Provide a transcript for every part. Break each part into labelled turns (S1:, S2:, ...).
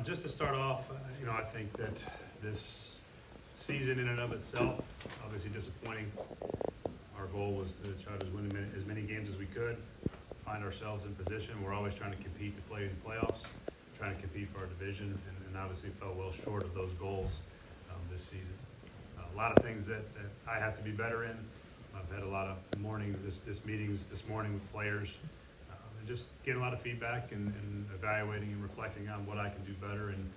S1: Just to start off, I think that this season in and of itself, obviously disappointing. Our goal was to try to win as many games as we could, find ourselves in position. We're always trying to compete to play in the playoffs, trying to compete for our division, and obviously fell well short of those goals this season. A lot of things that I have to be better in. I've had a lot of mornings, this meetings this morning with players, and just getting a lot of feedback and evaluating and reflecting on what I can do better. And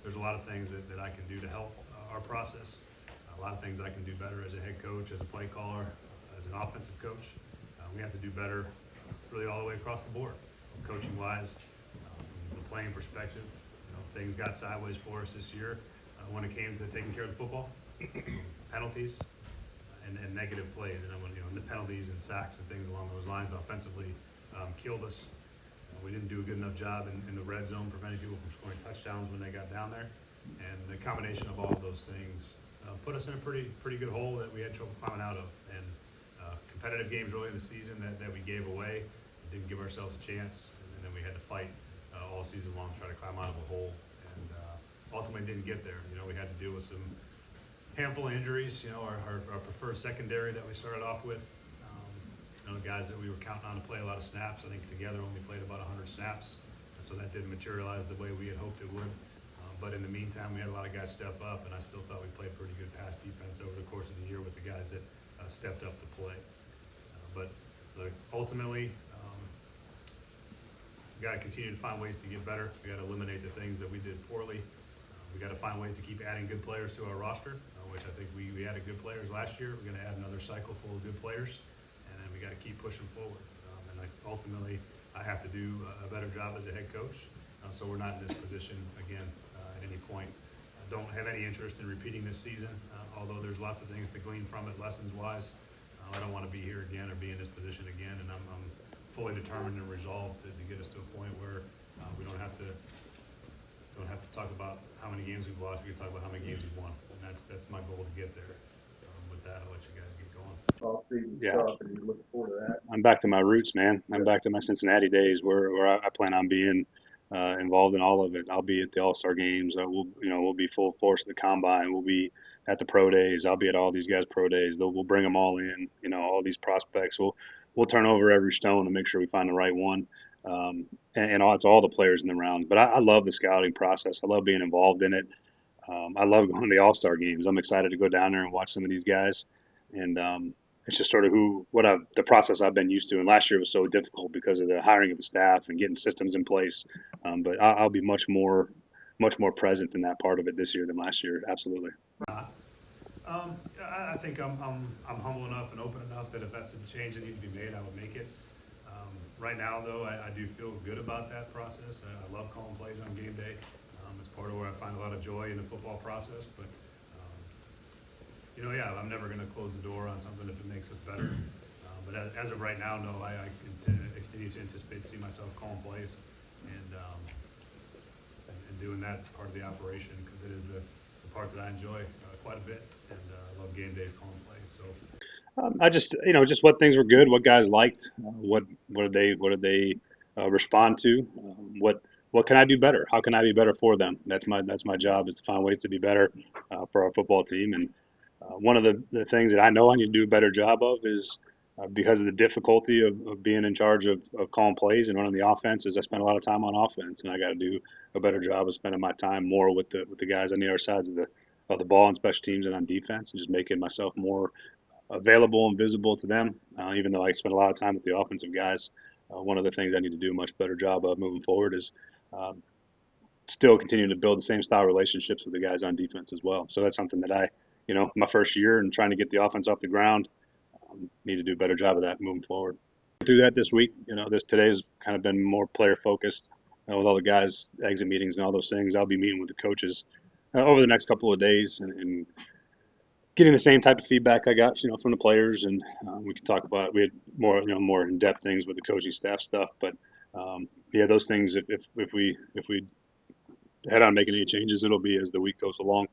S1: there's a lot of things that I can do to help our process. A lot of things I can do better as a head coach, as a play caller, as an offensive coach. We have to do better really all the way across the board, coaching-wise, from the playing perspective. Things got sideways for us this year when it came to taking care of the football, penalties, and negative plays. And when the penalties and sacks and things along those lines offensively killed us. We didn't do a good enough job in the red zone, preventing people from scoring touchdowns when they got down there. And the combination of all of those things put us in a pretty good hole that we had trouble climbing out of. And competitive games early in the season that we gave away, didn't give ourselves a chance, and then we had to fight all season long to try to climb out of a hole, and ultimately didn't get there. We had to deal with some handful of injuries. Our preferred secondary that we started off with, the guys that we were counting on to play a lot of snaps, I think together only played about 100 snaps, and so that didn't materialize the way we had hoped it would. But in the meantime, we had a lot of guys step up, and I still thought we played pretty good pass defense over the course of the year with the guys that stepped up to play. But ultimately, we got to continue to find ways to get better. We got to eliminate the things that we did poorly. We got to find ways to keep adding good players to our roster, which I think we added good players last year. We're going to add another cycle full of good players, and then we got to keep pushing forward. Ultimately, I have to do a better job as a head coach, so we're not in this position again at any point. I don't have any interest in repeating this season, although there's lots of things to glean from it, lessons-wise. I don't want to be here again or be in this position again, and I'm fully determined and resolved to get us to a point where we don't have to talk about how many games we've lost. We can talk about how many games we've won, and that's my goal to get there. With that, I'll let you guys get going.
S2: Yeah, I'm back to my roots, man. I'm back to my Cincinnati days where I plan on being involved in all of it. I'll be at the All-Star games. We'll be full force at the combine. We'll be at the pro days. I'll be at all these guys' pro days. We'll bring them all in. All these prospects. We'll turn over every stone to make sure we find the right one. It's all the players in the round. But I love the scouting process. I love being involved in it. I love going to the All-Star games. I'm excited to go down there and watch some of these guys. And it's just sort of the process I've been used to. And last year was so difficult because of the hiring of the staff and getting systems in place. But I'll be much more present in that part of it this year than last year. Absolutely.
S1: I think I'm humble enough and open enough that if that's a change that needs to be made, I would make it. Right now, though, I do feel good about that process. I love calling plays on game day. It's part of where I find a lot of joy in the football process. But I'm never going to close the door on something if it makes us better. But as of right now, no, I continue to anticipate to see myself calling plays and doing that part of the operation because it is the part that I enjoy quite a bit, and I love game days calling plays. So.
S2: I just what things were good, what guys liked, what did they respond to, what can I do better? How can I be better for them? That's my job, is to find ways to be better for our football team. And one of the things that I know I need to do a better job of is because of the difficulty of being in charge of calling plays and running the offense, is I spend a lot of time on offense, and I got to do a better job of spending my time more with the guys on the other sides of the ball and special teams and on defense, and just making myself more available and visible to them. Even though I spend a lot of time with the offensive guys, one of the things I need to do a much better job of moving forward is still continuing to build the same style relationships with the guys on defense as well. So that's something that my first year and trying to get the offense off the ground, need to do a better job of that moving forward. Through that this week, today's kind of been more player focused with all the guys' exit meetings and all those things. I'll be meeting with the coaches over the next couple of days and getting the same type of feedback I got, from the players, and we can talk about. We had more in-depth things with the coaching staff stuff, but those things. If we head on making any changes, it'll be as the week goes along.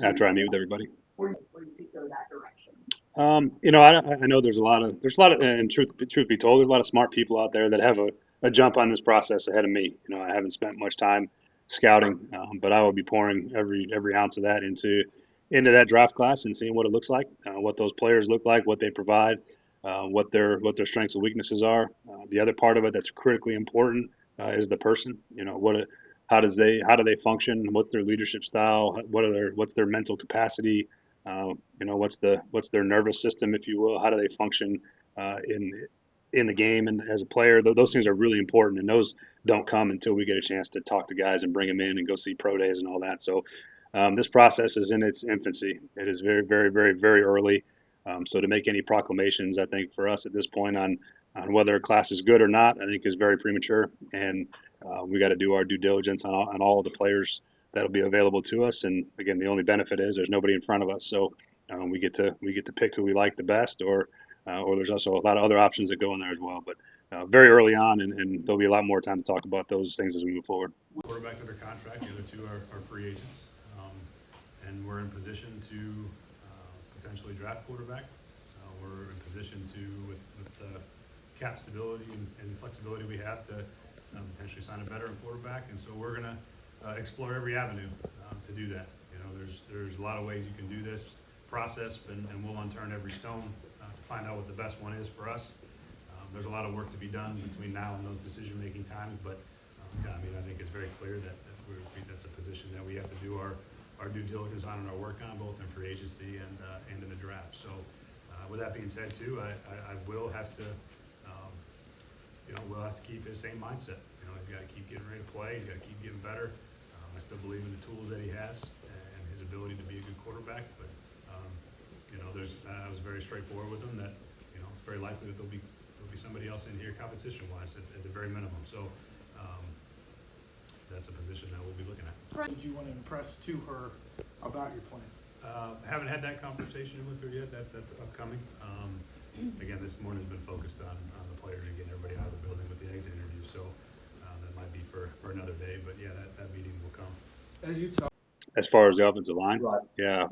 S2: After I meet with everybody.
S3: Where do you think go that direction?
S2: I know there's a lot of, and truth be told, there's a lot of smart people out there that have a jump on this process ahead of me. I haven't spent much time scouting, but I will be pouring every ounce of that into that draft class and seeing what it looks like, what those players look like, what they provide, what their strengths and weaknesses are. The other part of it that's critically important is the person. You know, how do they function? What's their leadership style? What's their mental capacity? You know, what's their nervous system, if you will? How do they function in the game and as a player? Those things are really important, and those don't come until we get a chance to talk to guys and bring them in and go see pro days and all that. So this process is in its infancy. It is very, very, very, very early. So to make any proclamations, I think for us at this point on whether a class is good or not, I think is very premature. And we got to do our due diligence on all of the players that'll be available to us. And again, the only benefit is there's nobody in front of us, so we get to pick who we like the best, or there's also a lot of other options that go in there as well. But very early on, and there'll be a lot more time to talk about those things as we move forward.
S1: Quarterback under contract. The other two are free agents. And we're in position to potentially draft quarterback. We're in position to, with the cap stability and flexibility we have, to potentially sign a veteran quarterback. And so we're going to explore every avenue to do that. You know, there's a lot of ways you can do this process, and we'll unturned every stone to find out what the best one is for us. There's a lot of work to be done between now and those decision-making times, but yeah, I mean, I think it's very clear that that's a position that we have to do our due diligence on and our work on, both in free agency and in the draft. So with that being said too, Will has to keep his same mindset. You know, he's got to keep getting ready to play. He's got to keep getting better. I still believe in the tools that he has and his ability to be a good quarterback. But you know, I was very straightforward with him that, you know, it's very likely that there'll be somebody else in here competition-wise at the very minimum. So that's a position that we'll be looking at.
S4: Did you want to impress to her about your plan?
S1: Haven't had that conversation with her yet. That's upcoming. Again, this morning has been focused on the players and getting everybody out of the building with the exit interview. So that might be for another day. But yeah, that meeting will come.
S2: As far as the offensive line,
S3: Right.
S2: yeah.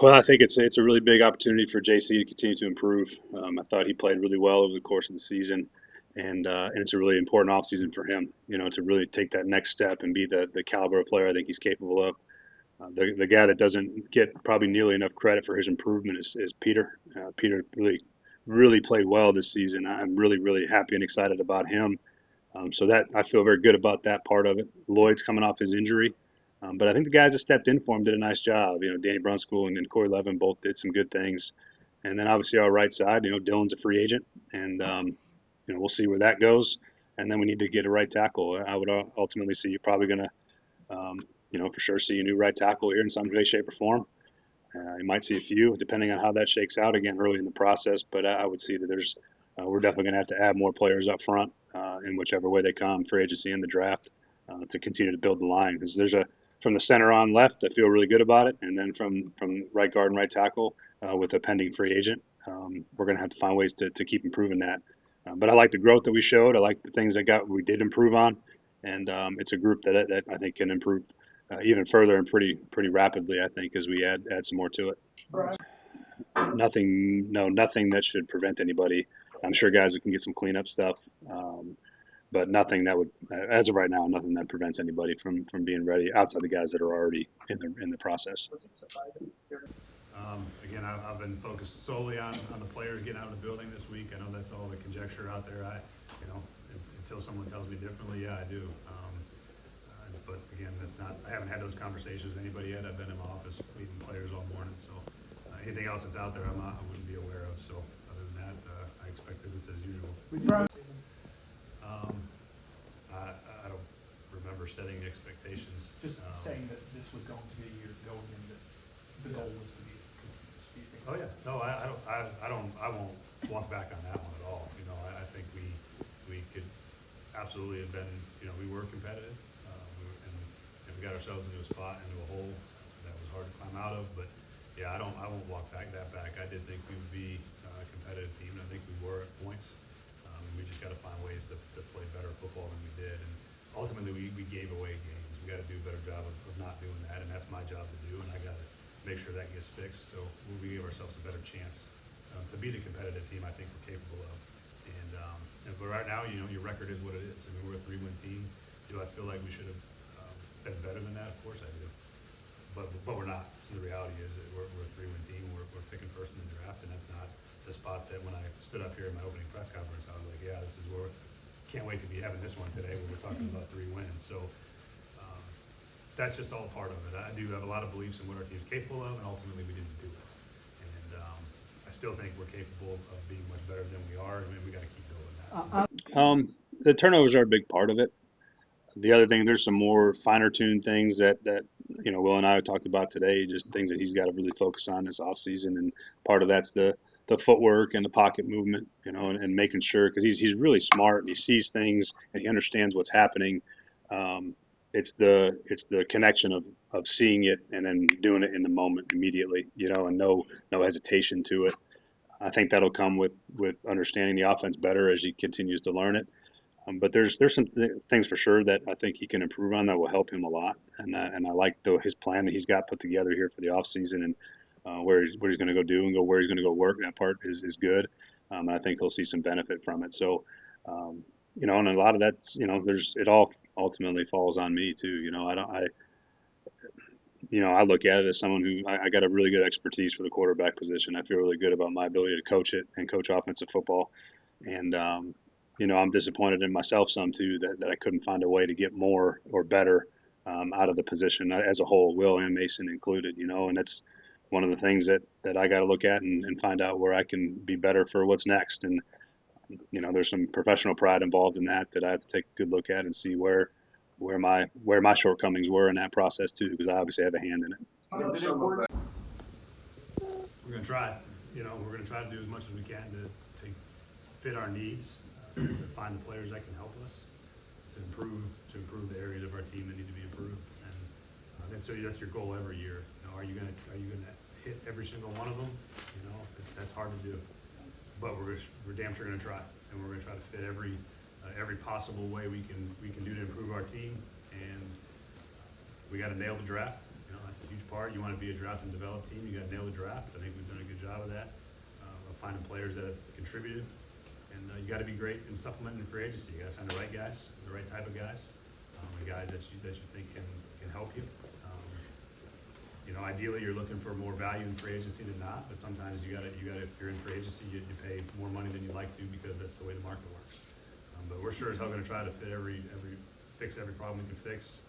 S2: Well, I think it's a really big opportunity for JC to continue to improve. I thought he played really well over the course of the season. And it's a really important offseason for him, you know, to really take that next step and be the caliber of player I think he's capable of. The guy that doesn't get probably nearly enough credit for his improvement is Peter. Peter really played well this season. I'm really, really happy and excited about him. So that I feel very good about that part of it. Lloyd's coming off his injury. But I think the guys that stepped in for him did a nice job. You know, Danny Brunskill and Corey Levin both did some good things. And then obviously our right side, you know, Dylan's a free agent. And, you know, we'll see where that goes. And then we need to get a right tackle. I would ultimately see you're probably going to, you know, for sure see a new right tackle here in some way, shape, or form. You might see a few, depending on how that shakes out, again, early in the process. But I would see that we're definitely going to have to add more players up front in whichever way they come, free agency and the draft, to continue to build the line. Because from the center on left, I feel really good about it. And then from right guard and right tackle with a pending free agent, we're going to have to find ways to keep improving that. But I like the growth that we showed. I like the things that we did improve on. And it's a group that I think can improve even further and pretty rapidly, I think, as we add some more to it.
S3: Right.
S2: Nothing that should prevent anybody. I'm sure guys can get some cleanup stuff, but nothing that would, as of right now, nothing that prevents anybody from being ready outside the guys that are already in the process.
S1: Again, I've been focused solely on the players getting out of the building this week. I know that's all the conjecture out there. Until someone tells me differently, yeah, I do. But again, I haven't had those conversations with anybody yet. I've been in my office meeting players all morning. So anything else that's out there, I wouldn't be aware of. So other than that, I expect business as usual. I don't remember setting expectations.
S4: Just saying that this was going to be a year going in, that the goal was to be.
S1: Oh yeah, no, I won't walk back on that one at all. You know, I think we could absolutely have been. You know, we were competitive, and we got ourselves into a spot, into a hole that was hard to climb out of. But yeah, I won't walk that back. I did think we would be a competitive team, and I think we were at points. We just got to find ways to play better football than we did, and ultimately we gave away games. We got to do a better job of not doing that, and that's my job to do, and I got to make sure that gets fixed. So we give ourselves a better chance to be the competitive team I think we're capable of. But right now, you know, your record is what it is. I mean, we're a 3-win team. Do I feel like we should have been better than that? Of course I do. But we're not. The reality is that we're a 3-win team. We're picking first in the draft, and that's not the spot that when I stood up here in my opening press conference, I was like, yeah, this is where can't wait to be having this one today when we're talking about 3 wins. So that's just all part of it. I do have a lot of beliefs in what our team's capable of, and ultimately we didn't do it. And I still think we're capable of being much better than we are, and we got to keep building that.
S2: The turnovers are a big part of it. The other thing, there's some more finer tuned things that Will and I talked about today, just things that he's got to really focus on this offseason. And part of that's the footwork and the pocket movement, and making sure, because he's really smart and he sees things and he understands what's happening. It's the connection of seeing it and then doing it in the moment immediately, and no hesitation to it. I think that'll come with understanding the offense better as he continues to learn it. But there's some things for sure that I think he can improve on that will help him a lot. And I like his plan that he's got put together here for the offseason and what he's going to go do and where he's going to go work. That part is good. I think he'll see some benefit from it. So, and a lot of that's, it all ultimately falls on me too. I look at it as someone who I got a really good expertise for the quarterback position. I feel really good about my ability to coach it and coach offensive football. And, I'm disappointed in myself some too that I couldn't find a way to get more or better out of the position as a whole, Will and Mason included, and that's one of the things that I got to look at and find out where I can be better for what's next. And, there's some professional pride involved in that I have to take a good look at and see where my shortcomings were in that process too, because I obviously have a hand in it.
S1: We're going to try. We're going to try to do as much as we can to fit our needs, to find the players that can help us, to improve the areas of our team that need to be improved. And so that's your goal every year. Are you going to hit every single one of them? That's hard to do. But we're damn sure going to try, and we're going to try to fit every possible way we can do to improve our team. And we got to nail the draft. That's a huge part. You want to be a draft and develop team, you got to nail the draft. I think we've done a good job of that, of finding players that have contributed. And you got to be great in supplementing free agency. You got to sign the right guys, the right type of guys, the guys that you think can help you. Ideally, you're looking for more value in free agency than not, but sometimes you got if you're in free agency, you pay more money than you'd like to because that's the way the market works. But we're sure as hell going to try to fit fix every problem we can fix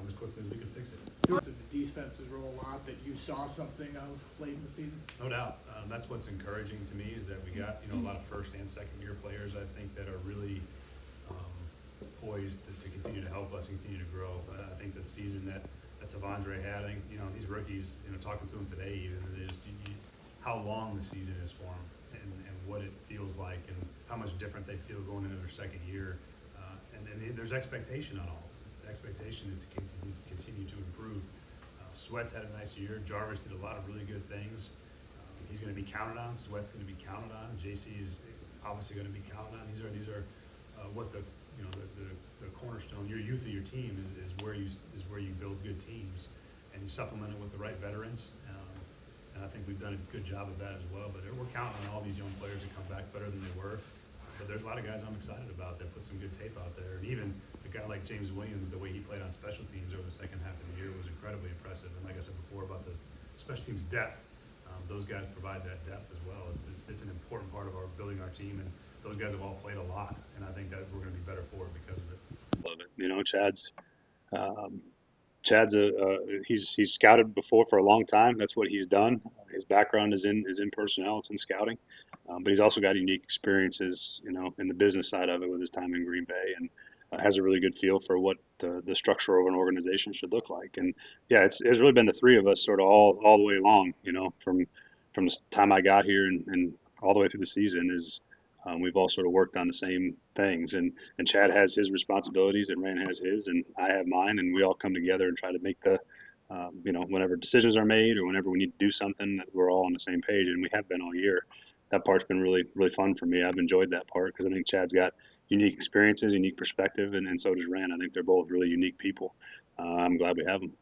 S1: as quickly as we can fix it.
S5: The defenses roll a lot that you saw something of late in the season?
S1: No doubt. That's what's encouraging to me is that we got a lot of first and second year players I think that are really poised to continue to help us and continue to grow. I think the season that Tavondre had, these rookies, talking to them today, even how long the season is for them and what it feels like and how much different they feel going into their second year. And there's expectation on all. The expectation is to continue to improve. Sweat's had a nice year. Jarvis did a lot of really good things. He's going to be counted on. Sweat's going to be counted on. JC is obviously going to be counted on. These are what the cornerstone, your youth of your team is where you build good teams, and you supplement it with the right veterans. And I think we've done a good job of that as well. But we're counting on all these young players to come back better than they were. But there's a lot of guys I'm excited about that put some good tape out there. And even a guy like James Williams, the way he played on special teams over the second half of the year was incredibly impressive. And like I said before about the special teams depth, those guys provide that depth as well. It's an important part of building our team, and those guys have all played a lot. And I think that we're going to be better for it because of it.
S2: Love it. Chad's he's scouted before for a long time. That's what he's done. His background is in personnel. It's in scouting, but he's also got unique experiences, in the business side of it with his time in Green Bay, and has a really good feel for what the structure of an organization should look like. And yeah, it's really been the three of us sort of all the way along, from the time I got here and all the way through the season is. We've all sort of worked on the same things, and Chad has his responsibilities, and Rand has his, and I have mine, and we all come together and try to make whenever decisions are made or whenever we need to do something, that we're all on the same page, and we have been all year. That part's been really, really fun for me. I've enjoyed that part because I think Chad's got unique experiences, unique perspective, and so does Rand. I think they're both really unique people. I'm glad we have them.